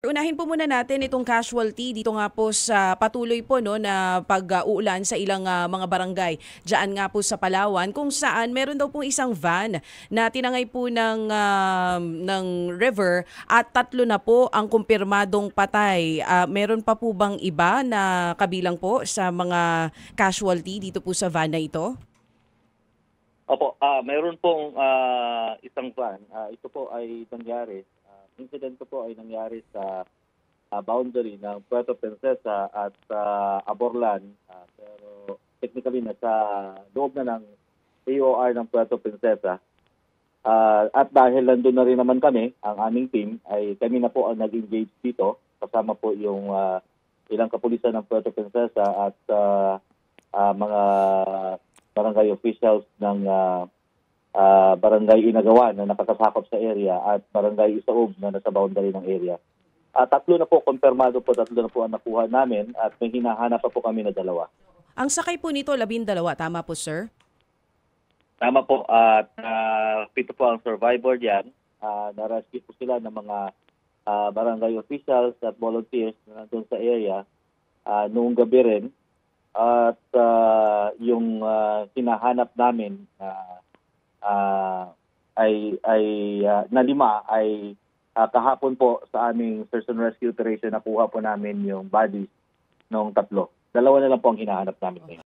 unahin po muna natin itong casualty dito nga po sa patuloy po no na pag-uulan sa ilang mga barangay diyan nga po sa Palawan, kung saan meron daw pong isang van na tinangay po ng river at 3 na po ang kumpirmadong patay. Meron pa po bang iba na kabilang po sa mga casualty dito po sa van na ito? Opo, mayroon pong isang van. Ito po ay nangyari. Incident po ay nangyari sa boundary ng Puerto Princesa at Aborlan. Pero technically nasa loob na ng AOR ng Puerto Princesa. At dahil nandun na rin naman kami, ang aming team, ay kami na po ang nag-engage dito. Kasama po yung ilang kapulisan ng Puerto Princesa at mga barangay officials ng barangay Inagawan na nakakasakop sa area at barangay Isaog na nasa boundary ng area. 3 na po, kumpirmado po, 3 na po ang nakuha namin at may hinahanap pa po kami na 2. Ang sakay po nito 12, tama po sir? Tama po, at 7 po ang survivor diyan. Na-rescue po sila ng mga barangay officials at volunteers na nandun sa area noong gabi rin. At yung hinahanap namin na 5 ay kahapon po sa aming search and rescue operation nakuha po namin yung bodies ng 3. 2 na lang po ang hinahanap namin ngayon.